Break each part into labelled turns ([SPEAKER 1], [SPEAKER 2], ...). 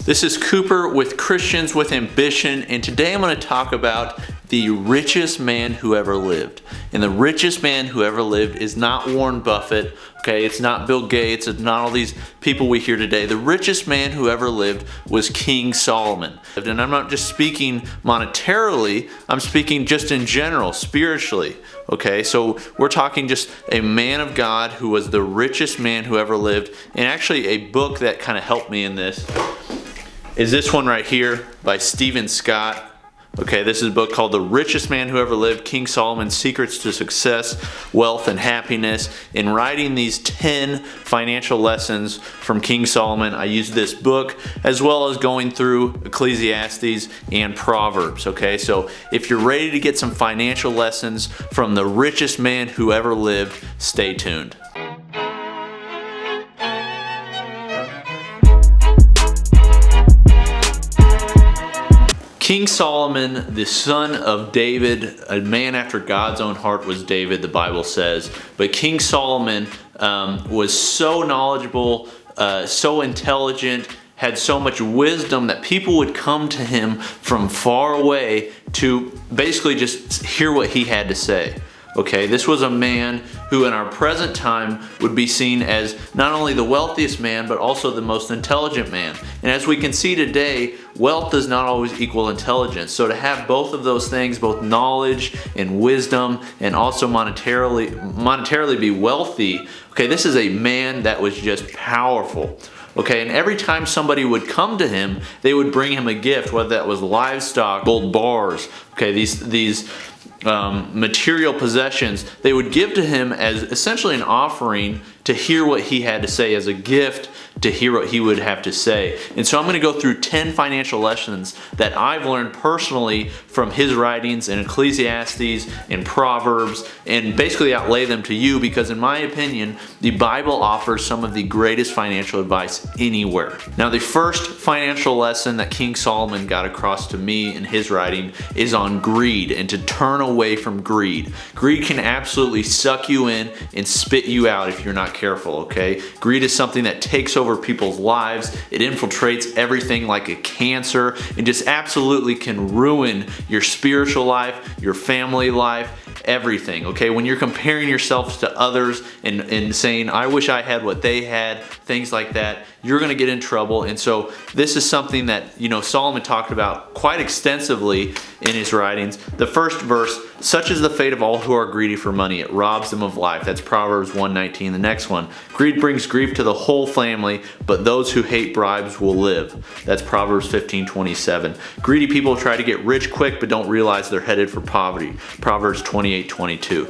[SPEAKER 1] This is Cooper with Christians with Ambition, and today I'm going to talk about the richest man who ever lived. And the richest man who ever lived is not Warren Buffett, okay? It's not Bill Gates, it's not all these people we hear today. The richest man who ever lived was King Solomon. And I'm not just speaking monetarily, I'm speaking just in general, spiritually. Okay, so we're talking just a man of God who was the richest man who ever lived. And actually a book that kind of helped me in this is this one right here by Stephen Scott. Okay, this is a book called The Richest Man Who Ever Lived, King Solomon's Secrets to Success, Wealth, and Happiness. In writing these 10 financial lessons from King Solomon, I used this book as well as going through Ecclesiastes and Proverbs. Okay, so if you're ready to get some financial lessons from the richest man who ever lived, stay tuned. King Solomon, the son of David, a man after God's own heart was David, the Bible says. But King Solomon was so knowledgeable, so intelligent, had so much wisdom that people would come to him from far away to basically just hear what he had to say. Okay, this was a man who in our present time would be seen as not only the wealthiest man, but also the most intelligent man. And as we can see today, wealth does not always equal intelligence. So to have both of those things, both knowledge and wisdom, and also monetarily be wealthy, okay, this is a man that was just powerful. Okay, and every time somebody would come to him, they would bring him a gift, whether that was livestock, gold bars, okay, these material possessions, they would give to him as essentially an offering to hear what he had to say, as a gift to hear what he would have to say. And so I'm going to go through 10 financial lessons that I've learned personally from his writings in Ecclesiastes and Proverbs, and basically outlay them to you because in my opinion, the Bible offers some of the greatest financial advice anywhere. Now, the first financial lesson that King Solomon got across to me in his writing is on greed and to turn away from greed. Greed can absolutely suck you in and spit you out if you're not careful, okay? Greed is something that takes over people's lives. It infiltrates everything like a cancer and just absolutely can ruin your spiritual life, your family life, everything, okay? When you're comparing yourselves to others and saying, I wish I had what they had, things like that, you're gonna get in trouble. And so this is something that, Solomon talked about quite extensively in his writings. The first verse, such is the fate of all who are greedy for money. It robs them of life. That's Proverbs 1:19. The next one, greed brings grief to the whole family, but those who hate bribes will live. That's Proverbs 15:27. Greedy people try to get rich quick, but don't realize they're headed for poverty. Proverbs 28:22.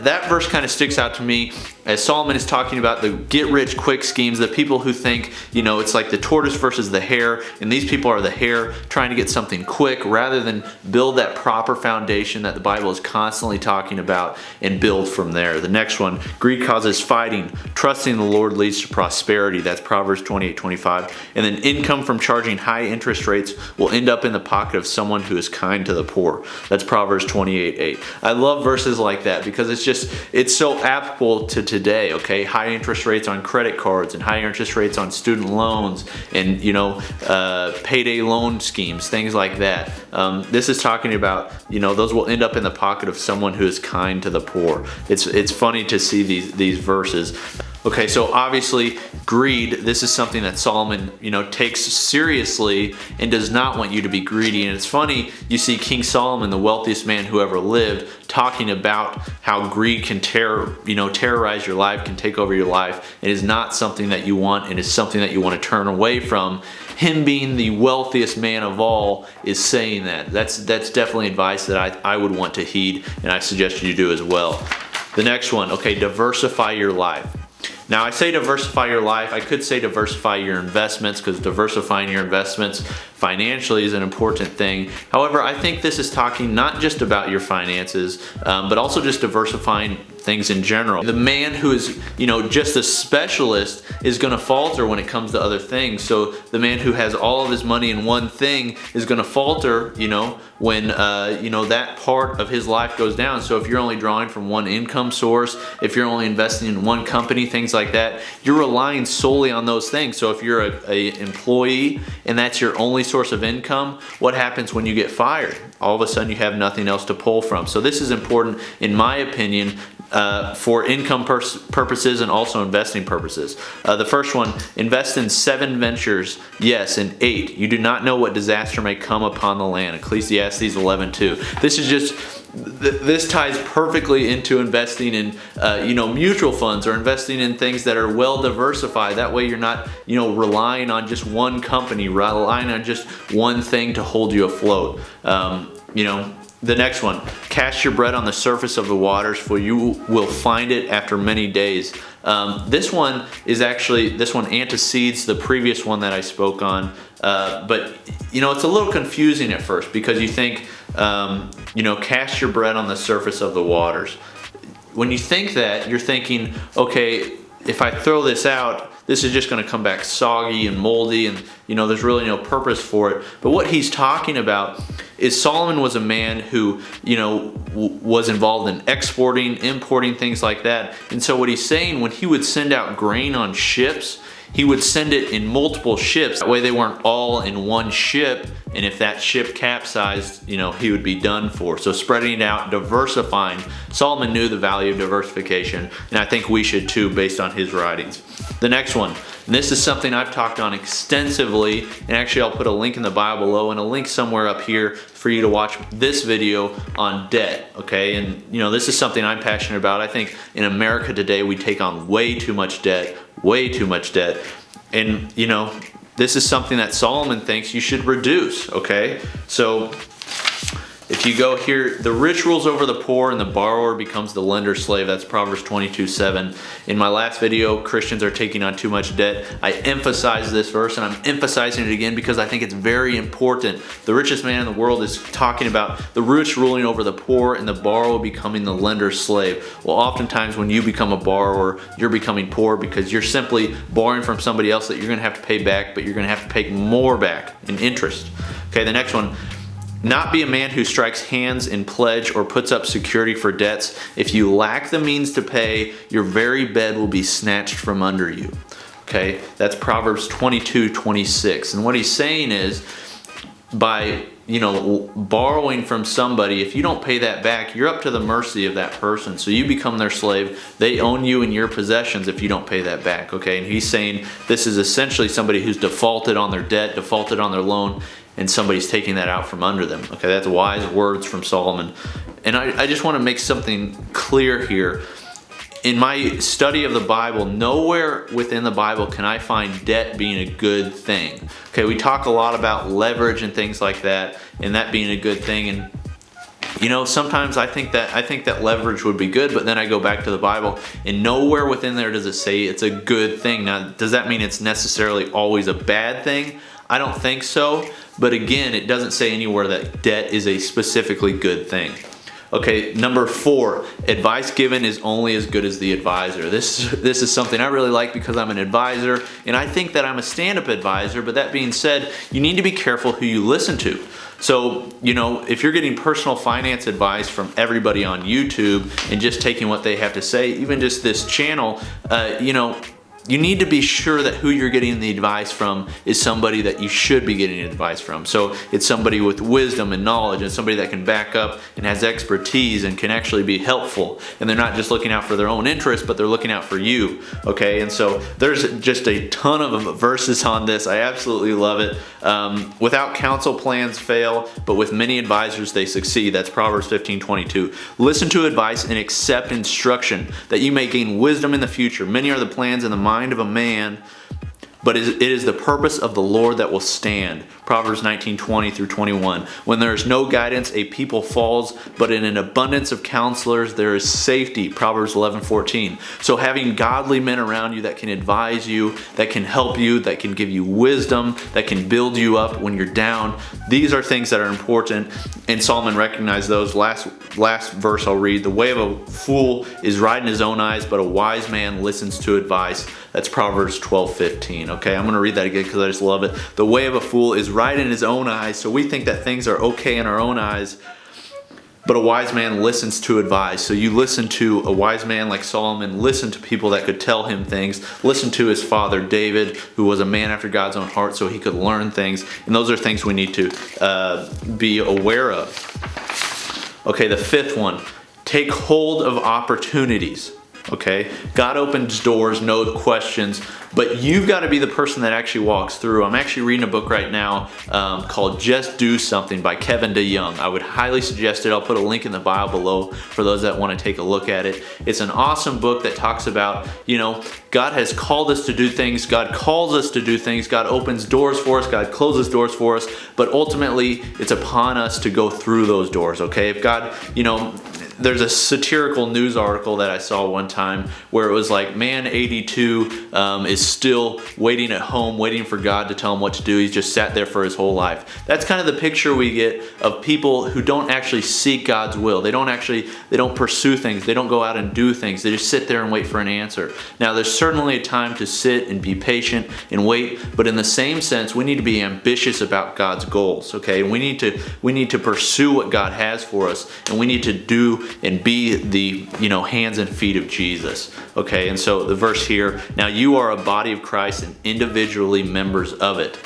[SPEAKER 1] That verse kind of sticks out to me as Solomon is talking about the get rich quick schemes, the people who think, it's like the tortoise versus the hare, and these people are the hare trying to get something quick rather than build that proper foundation that the Bible is constantly talking about and build from there. The next one, greed causes fighting. Trusting the Lord leads to prosperity. That's Proverbs 28:25. And then income from charging high interest rates will end up in the pocket of someone who is kind to the poor. That's Proverbs 28:8. I love verses like that because it's so applicable to today, okay? High interest rates on credit cards and high interest rates on student loans and, payday loan schemes, things like that. This is talking about, those will end up in the pocket of someone who is kind to the poor. It's funny to see these verses. Okay, so obviously greed, this is something that Solomon, takes seriously and does not want you to be greedy. And it's funny, you see King Solomon, the wealthiest man who ever lived, talking about how greed can terrorize your life, can take over your life. It is not something that you want, and it's something that you want to turn away from. Him being the wealthiest man of all is saying that. That's definitely advice that I would want to heed, and I suggest you do as well. The next one, okay, diversify your life. Now, I say diversify your life. I could say diversify your investments because diversifying your investments financially is an important thing. However, I think this is talking not just about your finances, but also just diversifying things in general. The man who is, just a specialist is going to falter when it comes to other things. So the man who has all of his money in one thing is going to falter, when, that part of his life goes down. So if you're only drawing from one income source, if you're only investing in one company, things like that, you're relying solely on those things. So if you're a employee and that's your only source of income, what happens when you get fired? All of a sudden you have nothing else to pull from. So this is important, in my opinion, for income purposes and also investing purposes. The first one, invest in 7 ventures, yes, and 8. You do not know what disaster may come upon the land. Ecclesiastes 11:2. This ties perfectly into investing in mutual funds or investing in things that are well diversified. That way you're not relying on just one company, relying on just one thing to hold you afloat. The next one, cast your bread on the surface of the waters, for you will find it after many days. This one antecedes the previous one that I spoke on, but it's a little confusing at first, because you think, cast your bread on the surface of the waters. When you think that, you're thinking, okay, if I throw this out, this is just going to come back soggy and moldy, and there's really no purpose for it. But what he's talking about is Solomon was a man who was involved in exporting, importing, things like that. And so what he's saying, when he would send out grain on ships, he would send it in multiple ships. That way they weren't all in one ship, and if that ship capsized, he would be done for. So spreading it out, diversifying. Solomon knew the value of diversification, and I think we should too, based on his writings. The next one, and this is something I've talked on extensively, and actually I'll put a link in the bio below and a link somewhere up here for you to watch this video on debt, okay? And this is something I'm passionate about. I think in America today we take on way too much debt, and this is something that Solomon thinks you should reduce, okay? So if you go here, the rich rules over the poor and the borrower becomes the lender's slave. That's Proverbs 22:7. In my last video, Christians are taking on too much debt. I emphasized this verse, and I'm emphasizing it again because I think it's very important. The richest man in the world is talking about the rich ruling over the poor and the borrower becoming the lender's slave. Well, oftentimes when you become a borrower, you're becoming poor because you're simply borrowing from somebody else that you're going to have to pay back, but you're going to have to pay more back in interest. Okay, the next one. Not be a man who strikes hands in pledge or puts up security for debts. If you lack the means to pay, your very bed will be snatched from under you. Okay, that's Proverbs 22:26. And what he's saying is, by borrowing from somebody, if you don't pay that back, you're up to the mercy of that person. So you become their slave. They own you and your possessions if you don't pay that back. Okay, and he's saying this is essentially somebody who's defaulted on their debt, defaulted on their loan, and somebody's taking that out from under them. Okay, that's wise words from Solomon. And I just want to make something clear here. In my study of the Bible, nowhere within the Bible can I find debt being a good thing. Okay, we talk a lot about leverage and things like that, and that being a good thing. And sometimes I think that leverage would be good, but then I go back to the Bible, and nowhere within there does it say it's a good thing. Now, does that mean it's necessarily always a bad thing? I don't think so. But again, it doesn't say anywhere that debt is a specifically good thing. Okay, number 4, advice given is only as good as the advisor. This is something I really like because I'm an advisor, and I think that I'm a stand-up advisor, but that being said, you need to be careful who you listen to. So, if you're getting personal finance advice from everybody on YouTube and just taking what they have to say, even just this channel, you need to be sure that who you're getting the advice from is somebody that you should be getting advice from. So it's somebody with wisdom and knowledge, and somebody that can back up and has expertise and can actually be helpful. And they're not just looking out for their own interests, but they're looking out for you. Okay, and so there's just a ton of verses on this. I absolutely love it. Without counsel, plans fail, but with many advisors, they succeed. That's Proverbs 15:22. Listen to advice and accept instruction, that you may gain wisdom in the future. Many are the plans in the mind of a man, but it is the purpose of the Lord that will stand. Proverbs 19:20 through 21. When there is no guidance, a people falls, but in an abundance of counselors there is safety. Proverbs 11:14. So having godly men around you that can advise you, that can help you, that can give you wisdom, that can build you up when you're down, these are things that are important. And Solomon recognized those. Last verse I'll read. The way of a fool is right in his own eyes, but a wise man listens to advice. That's Proverbs 12:15. Okay, I'm going to read that again because I just love it. The way of a fool is right in his own eyes. So we think that things are okay in our own eyes, but a wise man listens to advice. So you listen to a wise man like Solomon, listen to people that could tell him things, listen to his father David, who was a man after God's own heart, so he could learn things. And those are things we need to be aware of. Okay, the fifth one, take hold of opportunities. Okay, God opens doors, no questions, but you've got to be the person that actually walks through. I'm actually reading a book right now called Just Do Something by Kevin DeYoung. I would highly suggest it. I'll put a link in the bio below for those that want to take a look at it. It's an awesome book that talks about, God has called us to do things. God calls us to do things. God opens doors for us. God closes doors for us. But ultimately, it's upon us to go through those doors, okay? If God, there's a satirical news article that I saw one time where it was like, man 82 is still waiting at home, waiting for God to tell him what to do. He's just sat there for his whole life. That's kind of the picture we get of people who don't actually seek God's will. They don't pursue things. They don't go out and do things. They just sit there and wait for an answer. Now, there's certainly a time to sit and be patient and wait, but in the same sense, we need to be ambitious about God's goals, okay? And we need to pursue what God has for us, and we need to do and be the hands and feet of Jesus. Okay, and so the verse here, now you are a body of Christ and individually members of it.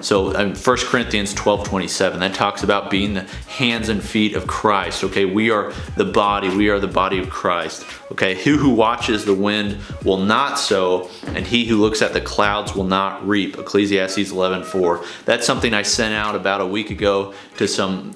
[SPEAKER 1] So 1 Corinthians 12:27, that talks about being the hands and feet of Christ. Okay, we are the body of Christ. Okay, he who watches the wind will not sow, and he who looks at the clouds will not reap. Ecclesiastes 11:4. That's something I sent out about a week ago to some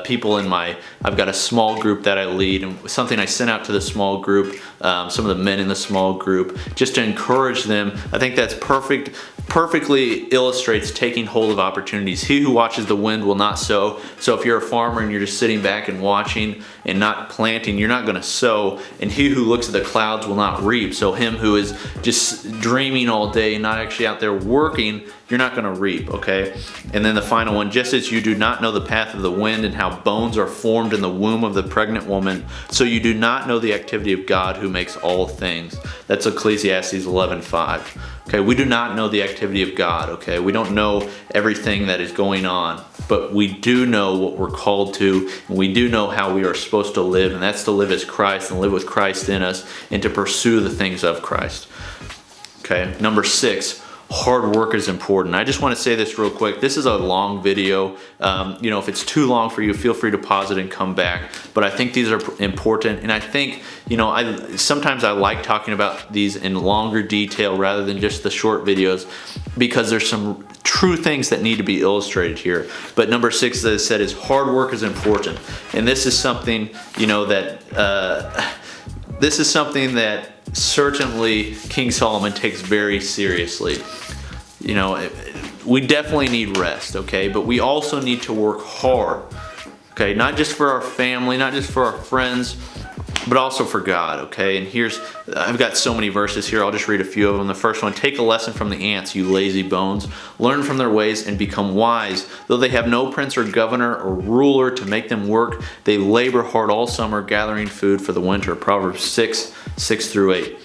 [SPEAKER 1] people I've got a small group that I lead, and something I sent out to the small group, some of the men in the small group, just to encourage them. I think that's perfectly illustrates taking hold of opportunities. He who watches the wind will not sow. So if you're a farmer and you're just sitting back and watching and not planting, you're not going to sow. And he who looks at the clouds will not reap. So him who is just dreaming all day, not actually out there working, you're not going to reap, okay? And then the final one, just as you do not know the path of the wind and how bones are formed in the womb of the pregnant woman, so you do not know the activity of God who makes all things. That's Ecclesiastes 11:5. Okay, we do not know the activity of God, okay? We don't know everything that is going on, but we do know what we're called to, and we do know how we are supposed to live, and that's to live as Christ and live with Christ in us and to pursue the things of Christ. Okay, number 6. Hard work is important. I just want to say this real quick. This is a long video. If it's too long for you, feel free to pause it and come back. But I think these are important. And I think, sometimes I like talking about these in longer detail rather than just the short videos, because there's some true things that need to be illustrated here. But number 6, as I said, is hard work is important. And this is something, this is something that certainly King Solomon takes very seriously. We definitely need rest, okay? But we also need to work hard, okay? Not just for our family, not just for our friends, but also for God, okay? And I've got so many verses here. I'll just read a few of them. The first one, take a lesson from the ants, you lazy bones. Learn from their ways and become wise. Though they have no prince or governor or ruler to make them work, they labor hard all summer, gathering food for the winter. Proverbs 6:6-8.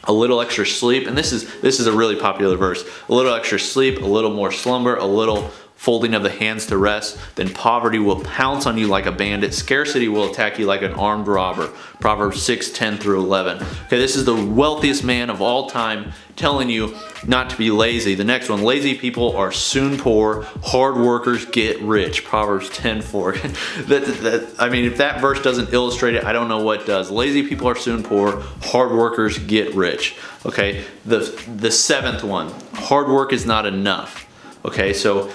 [SPEAKER 1] A little extra sleep, and this is a really popular verse. A little extra sleep, a little more slumber, a little folding of the hands to rest, then poverty will pounce on you like a bandit. Scarcity will attack you like an armed robber. Proverbs 6:10-11. Okay, this is the wealthiest man of all time telling you not to be lazy. The next one, lazy people are soon poor, hard workers get rich. Proverbs 10:4. If that verse doesn't illustrate it, I don't know what does. Lazy people are soon poor, hard workers get rich. Okay, the seventh one, hard work is not enough. Okay, so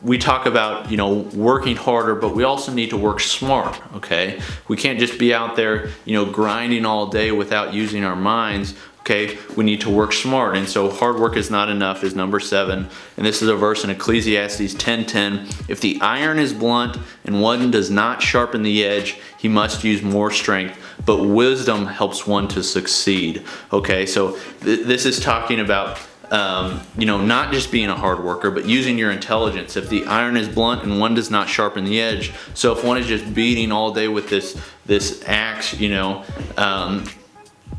[SPEAKER 1] we talk about, working harder, but we also need to work smart, okay? We can't just be out there, grinding all day without using our minds. Okay, we need to work smart, and so hard work is not enough is number 7. And this is a verse in Ecclesiastes 10:10. If the iron is blunt and one does not sharpen the edge, he must use more strength, but wisdom helps one to succeed. Okay, so this is talking about not just being a hard worker, but using your intelligence. If the iron is blunt and one does not sharpen the edge, so if one is just beating all day with this axe,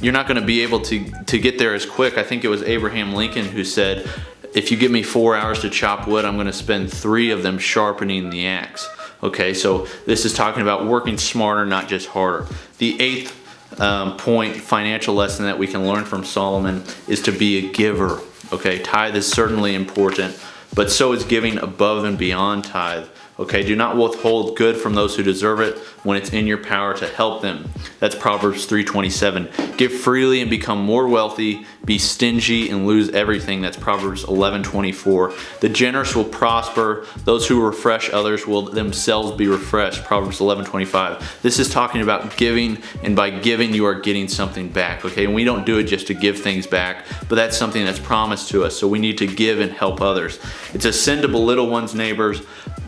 [SPEAKER 1] you're not going to be able to get there as quick. I think it was Abraham Lincoln who said, if you give me 4 hours to chop wood, I'm going to spend 3 of them sharpening the axe. Okay, so this is talking about working smarter, not just harder. The 8th point, financial lesson that we can learn from Solomon is to be a giver. Okay, tithe is certainly important, but so is giving above and beyond tithe. Okay, do not withhold good from those who deserve it when it's in your power to help them. That's Proverbs 3:27. Give freely and become more wealthy. Be stingy and lose everything. That's Proverbs 11:24. The generous will prosper. Those who refresh others will themselves be refreshed. Proverbs 11:25. This is talking about giving, and by giving you are getting something back. Okay, and we don't do it just to give things back, but that's something that's promised to us. So we need to give and help others. It's a sin to belittle one's neighbors.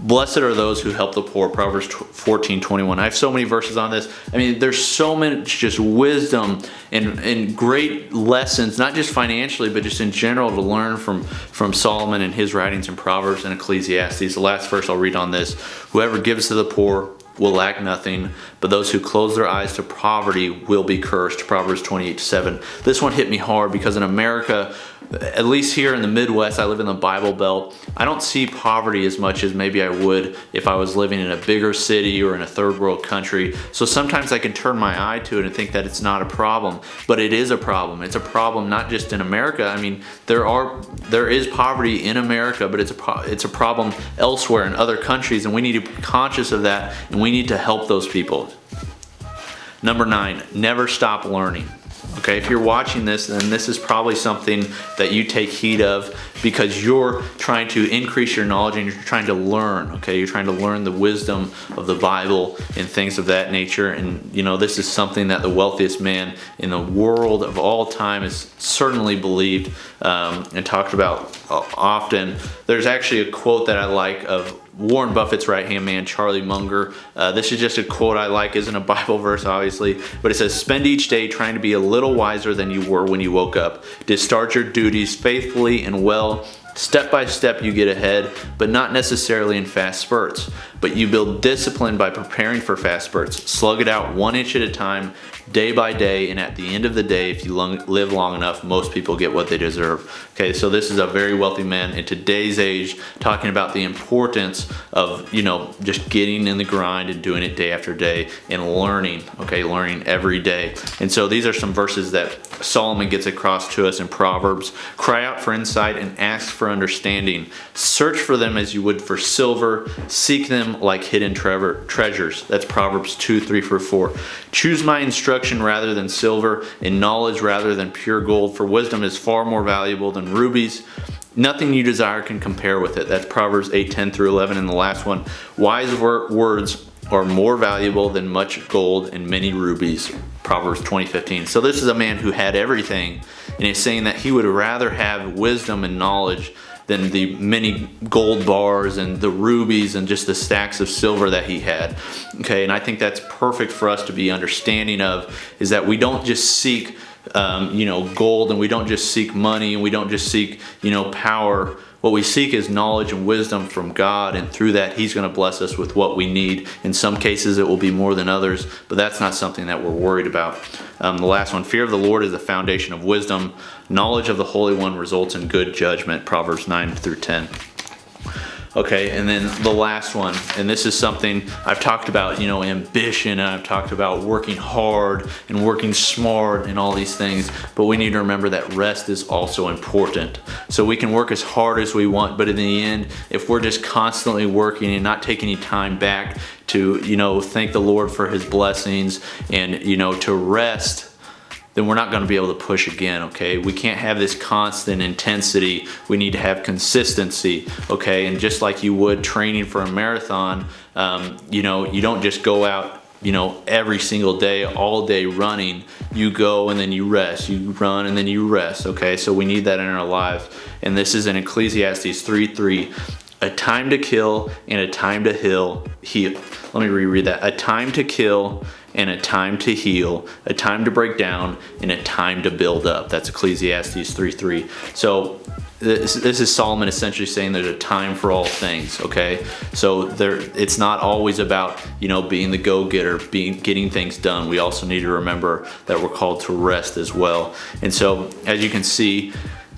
[SPEAKER 1] Blessed are those who help the poor. Proverbs 14:21. I have so many verses on this. I mean, there's so much just wisdom and great lessons, not just financially, but just in general, to learn from Solomon and his writings in Proverbs and Ecclesiastes. The last verse I'll read on this: whoever gives to the poor will lack nothing, but those who close their eyes to poverty will be cursed. Proverbs 28:7. This one hit me hard because in America, at least here in the Midwest, I live in the Bible Belt, I don't see poverty as much as maybe I would if I was living in a bigger city or in a third world country. So sometimes I can turn my eye to it and think that it's not a problem, but it is a problem. It's a problem not just in America. I mean, there is poverty in America, but it's a problem elsewhere in other countries, and we need to be conscious of that, and we need to help those people. Number 9, never stop learning. Okay, if you're watching this, then this is probably something that you take heed of because you're trying to increase your knowledge and you're trying to learn. Okay, you're trying to learn the wisdom of the Bible and things of that nature. And this is something that the wealthiest man in the world of all time is certainly believed and talked about often. There's actually a quote that I like of Warren Buffett's right-hand man, Charlie Munger. This is just a quote I like. Isn't a Bible verse, obviously, but it says, spend each day trying to be a little wiser than you were when you woke up. Discharge your duties faithfully and well. Step by step you get ahead, but not necessarily in fast spurts. But you build discipline by preparing for fast spurts. Slug it out 1 inch at a time, day by day, and at the end of the day, if you live long enough, most people get what they deserve. Okay, so this is a very wealthy man in today's age talking about the importance of, just getting in the grind and doing it day after day and learning, learning every day. And so these are some verses that Solomon gets across to us in Proverbs. Cry out for insight and ask for understanding. Search for them as you would for silver. Seek them like hidden treasures. That's Proverbs 2:3-4. Choose my instruction rather than silver, and knowledge rather than pure gold, for wisdom is far more valuable than rubies. Nothing you desire can compare with it. That's Proverbs 8:10-11. And the last one, wise words are more valuable than much gold and many rubies. Proverbs 20:15. So this is a man who had everything, and he's saying that he would rather have wisdom and knowledge than the many gold bars and the rubies and just the stacks of silver that he had. Okay, and I think that's perfect for us to be understanding of, is that we don't just seek gold, and we don't just seek money, and we don't just seek power. What we seek is knowledge and wisdom from God, and through that He's going to bless us with what we need. In some cases it will be more than others, but that's not something that we're worried about. The last one, fear of the Lord is the foundation of wisdom. Knowledge of the Holy One results in good judgment. Proverbs 9-10. Okay, and then the last one, and this is something I've talked about, ambition, and I've talked about working hard and working smart and all these things, but we need to remember that rest is also important. So we can work as hard as we want, but in the end, if we're just constantly working and not taking any time back to, thank the Lord for His blessings and, to rest, then we're not going to be able to push again, okay? We can't have this constant intensity. We need to have consistency, okay? And just like you would training for a marathon, you don't just go out every single day, all day running. You go and then you rest, you run and then you rest, okay? So we need that in our lives. And this is in Ecclesiastes 3:3. A time to kill and a time to heal. Let me reread that. A time to kill and a time to heal, a time to break down and a time to build up. That's Ecclesiastes 3:3. So this is Solomon essentially saying there's a time for all things, okay? So it's not always about, being the go-getter, getting things done. We also need to remember that we're called to rest as well. And so, as you can see,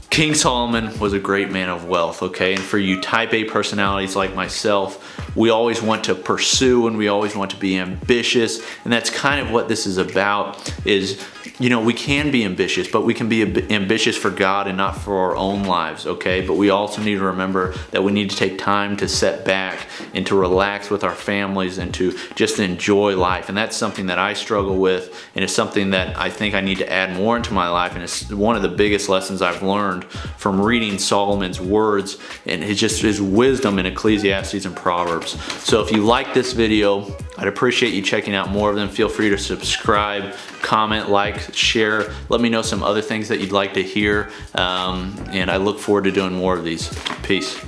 [SPEAKER 1] King Solomon was a great man of wealth, okay? And for you type A personalities like myself, we always want to pursue and we always want to be ambitious. And that's kind of what this is about is, we can be ambitious, but we can be ambitious for God and not for our own lives, okay? But we also need to remember that we need to take time to set back and to relax with our families and to just enjoy life. And that's something that I struggle with, and it's something that I think I need to add more into my life. And it's one of the biggest lessons I've learned from reading Solomon's words and his wisdom in Ecclesiastes and Proverbs. So if you like this video, I'd appreciate you checking out more of them. Feel free to subscribe, comment, like, share. Let me know some other things that you'd like to hear. And I look forward to doing more of these. Peace.